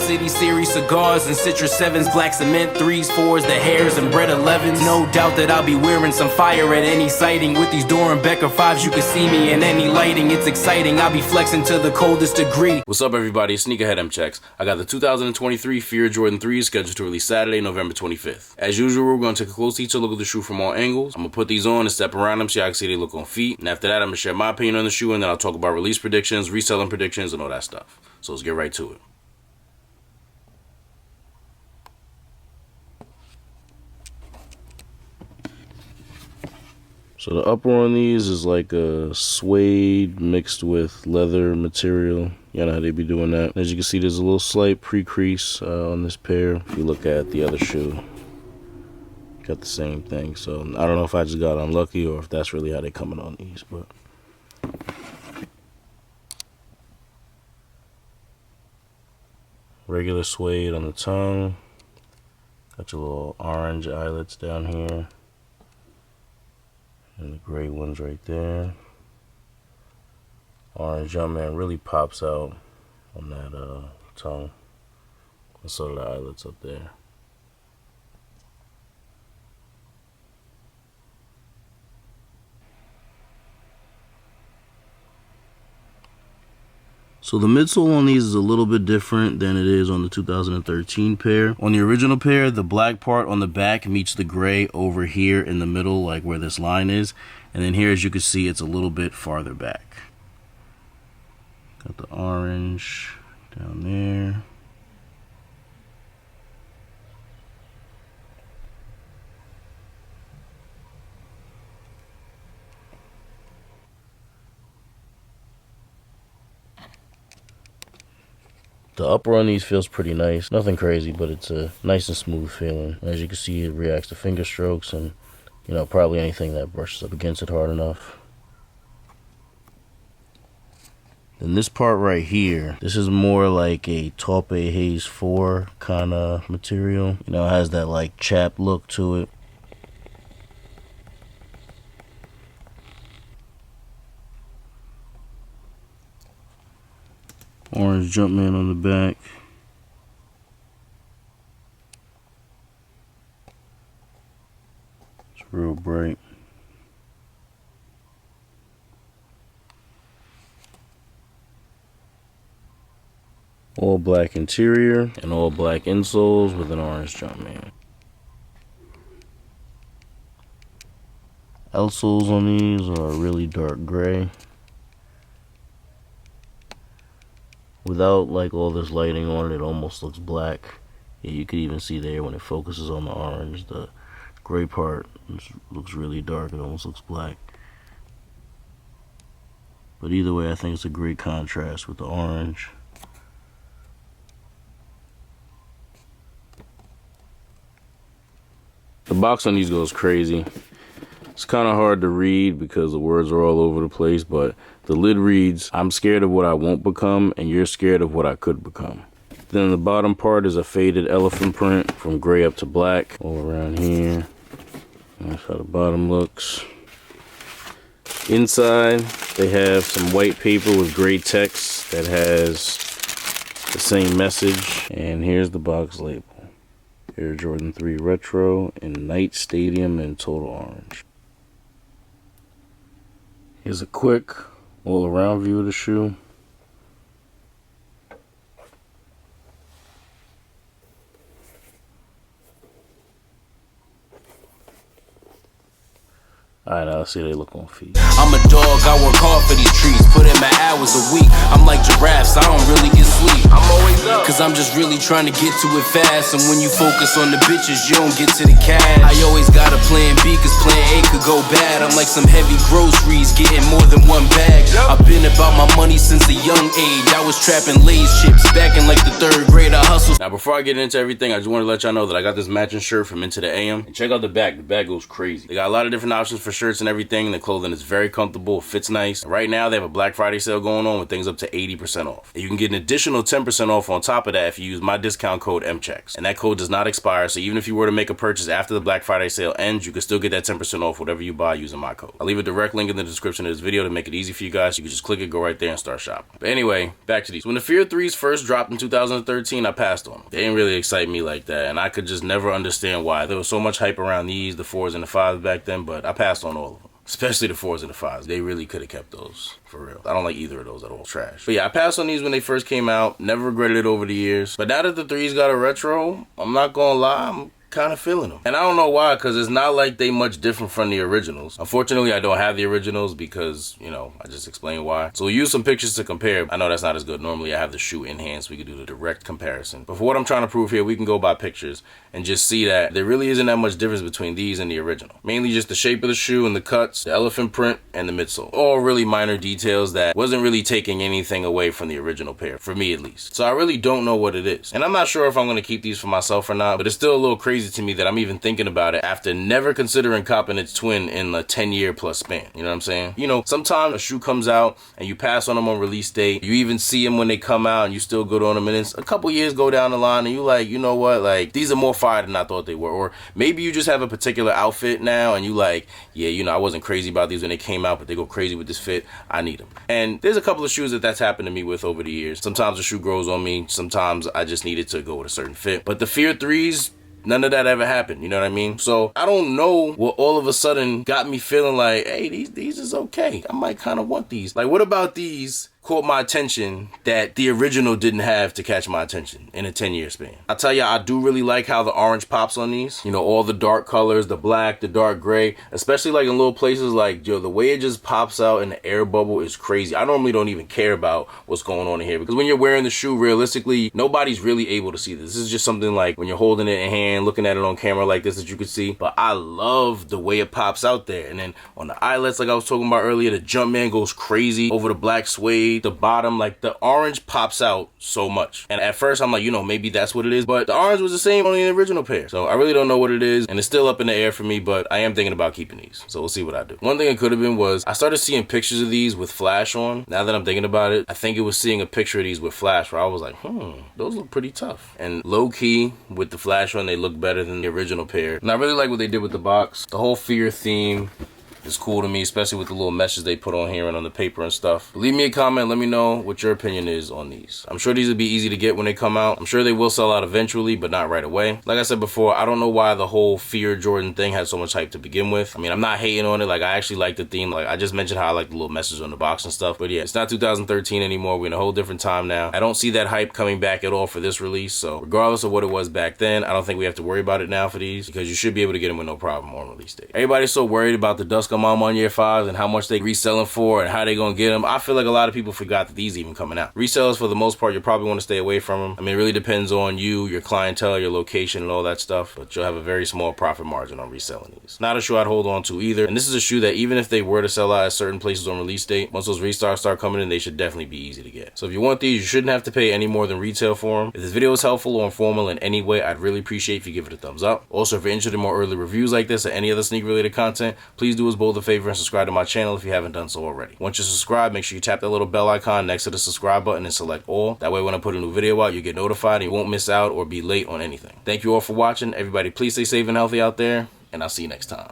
City series cigars and Citrus 7s, black cement 3s, 4s, the hairs and bread 11s. No doubt that I'll be wearing some fire at any sighting. With these Doran Becker 5s, you can see me in any lighting. It's exciting, I'll be flexing to the coldest degree. What's up, everybody? It's Sneakerhead M-Checks. I got the 2023 Fear Jordan 3s scheduled to release Saturday, November 25th. As usual, we're going to take a close detailed look at the shoe from all angles. I'm going to put these on and step around them so y'all can see they look on feet. And after that, I'm going to share my opinion on the shoe, and then I'll talk about release predictions, reselling predictions, and all that stuff. So let's get right to it. So the upper on these is like a suede mixed with leather material. You know how they be doing that. As you can see, there's a little slight pre-crease on this pair. If you look at the other shoe, got the same thing. So I don't know if I just got unlucky or if that's really how they coming on these, but regular suede on the tongue. Got your little orange eyelets down here. And the gray ones right there. Orange Jumpman really pops out on that tongue. And so do the eyelets up there. So the midsole on these is a little bit different than it is on the 2013 pair. On the original pair, the black part on the back meets the gray over here in the middle, like where this line is. And then here, as you can see, it's a little bit farther back. Got the orange down there. The upper on these feels pretty nice. Nothing crazy, but it's a nice and smooth feeling. As you can see, it reacts to finger strokes and, you know, probably anything that brushes up against it hard enough. Then this part right here, this is more like a Taupe Haze 4 kind of material. You know, it has that like chapped look to it. Orange Jumpman on the back. It's real bright. All black interior and all black insoles with an orange Jumpman. Outsoles on these are really dark gray. Without like all this lighting on it, it almost looks black. Yeah, you could even see there when it focuses on the orange, the gray part looks really dark. It almost looks black. But either way, I think it's a great contrast with the orange. The box on these goes crazy. It's kind of hard to read because the words are all over the place, but the lid reads, "I'm scared of what I won't become, and you're scared of what I could become." Then the bottom part is a faded elephant print from gray up to black, all around here. That's how the bottom looks. Inside, they have some white paper with gray text that has the same message. And here's the box label. Air Jordan 3 Retro in Night, Stadium, and Total Orange. Here's a quick all-around view of the shoe. Alright, now let's see how they look on feet. I'm a dog, I work hard for these trees, put in my hours a week. I'm like giraffes, I don't really get sleep. I'm always up, cause I'm just really trying to get to it fast. And when you focus on the bitches, you don't get to the cash. I always got a plan B, cause plan A could go bad. I'm like some heavy groceries, getting more than one bag. I've been about my money since a young age. I was trapping Lay's chips back in like the 3rd grade. I hustle Now, before I get into everything, I just want to let y'all know that I got this matching shirt from Into the AM. And check out the back. The back goes crazy. They got a lot of different options for shirts and everything. The clothing is very comfortable. It fits nice. And right now, they have a Black Friday sale going on with things up to 80% off. And you can get an additional 10% off on top of that if you use my discount code MCHECKS. And that code does not expire, so even if you were to make a purchase after the Black Friday sale ends, you can still get that 10% off whatever you buy using my code. I'll leave a direct link in the description of this video to make it easy for you guys. You can just click it, go right there, and start shopping. But anyway, back to these. When the Fear 3s first dropped in 2013, I passed on them. They didn't really excite me like that, and I could just never understand why. There was so much hype around these, the 4s and the 5s back then, but I passed on all of them. Especially the 4s and the 5s. They really could have kept those, for real. I don't like either of those at all. Trash. But yeah, I passed on these when they first came out. Never regretted it over the years. But now that the 3s got a retro, I'm not gonna lie, I'm kind of feeling them. And I don't know why, because it's not like they much different from the originals. Unfortunately, I don't have the originals because, you know, I just explained why. So we'll use some pictures to compare. I know that's not as good. Normally, I have the shoe in hand so we can do the direct comparison. But for what I'm trying to prove here, we can go by pictures and just see that there really isn't that much difference between these and the original. Mainly just the shape of the shoe and the cuts, the elephant print, and the midsole. All really minor details that wasn't really taking anything away from the original pair, for me at least. So I really don't know what it is. And I'm not sure if I'm going to keep these for myself or not, but it's still a little crazy to me that I'm even thinking about it after never considering copping its twin in a 10-year plus span. You know what I'm saying? You know, sometimes a shoe comes out and you pass on them on release date. You even see them when they come out and you still good on them. And it's a couple years go down the line and you like, you know what? Like, these are more fire than I thought they were. Or maybe you just have a particular outfit now and you like, yeah, you know, I wasn't crazy about these when they came out, but they go crazy with this fit. I need them. And there's a couple of shoes that's happened to me with over the years. Sometimes the shoe grows on me. Sometimes I just need it to go with a certain fit. But the Fear 3s, none of that ever happened, you know what I mean? So I don't know what all of a sudden got me feeling like, hey, these is okay. I might kind of want these. Like, what about these caught my attention that the original didn't have to catch my attention in a 10-year span? I tell you, I do really like how the orange pops on these. You know, all the dark colors, the black, the dark gray, especially like in little places like, yo, the way it just pops out in the air bubble is crazy. I normally don't even care about what's going on in here because when you're wearing the shoe, realistically, nobody's really able to see this. This is just something like when you're holding it in hand, looking at it on camera like this that you could see. But I love the way it pops out there. And then on the eyelets, like I was talking about earlier, the Jumpman goes crazy over the black suede. The bottom, like the orange pops out so much. And at first I'm like, you know, maybe that's what it is, but the orange was the same on the original pair. So I really don't know what it is, and it's still up in the air for me, but I am thinking about keeping these. So we'll see what I do. One thing it could have been was I started seeing pictures of these with flash on. Now that I'm thinking about it, I think it was seeing a picture of these with flash where I was like, those look pretty tough. And low key with the flash on, they look better than the original pair. And I really like what they did with the box. The whole Fear theme is cool to me, especially with the little meshes they put on here and on the paper and stuff. Leave me a comment, let me know what your opinion is on these. I'm sure these will be easy to get when they come out. I'm sure they will sell out eventually, but not right away. Like I said before, I don't know why the whole Fear Jordan thing had so much hype to begin with. I mean, I'm not hating on it. Like, I actually like the theme. Like, I just mentioned how I like the little meshes on the box and stuff. But yeah, it's not 2013 anymore. We're in a whole different time now. I don't see that hype coming back at all for this release. So regardless of what it was back then, I don't think we have to worry about it now for these because you should be able to get them with no problem on release date. Everybody's so worried about the Dust Come On Year 5 and how much they reselling for and how they gonna get them. I feel like a lot of people forgot that these even coming out. Resellers, for the most part, you probably want to stay away from them. I mean, it really depends on you, your clientele, your location, and all that stuff, but you'll have a very small profit margin on reselling these. Not a shoe I'd hold on to either, and this is a shoe that even if they were to sell out at certain places on release date, once those restocks start coming in, they should definitely be easy to get. So if you want these, you shouldn't have to pay any more than retail for them. If this video was helpful or informative in any way, I'd really appreciate if you give it a thumbs up. Also, if you're interested in more early reviews like this or any other sneaker related content, please do us both a favor and subscribe to my channel if you haven't done so already. Once you subscribe, make sure you tap that little bell icon next to the subscribe button and select all. That way when I put a new video out, you get notified and you won't miss out or be late on anything. Thank you all for watching. Everybody, please stay safe and healthy out there, and I'll see you next time.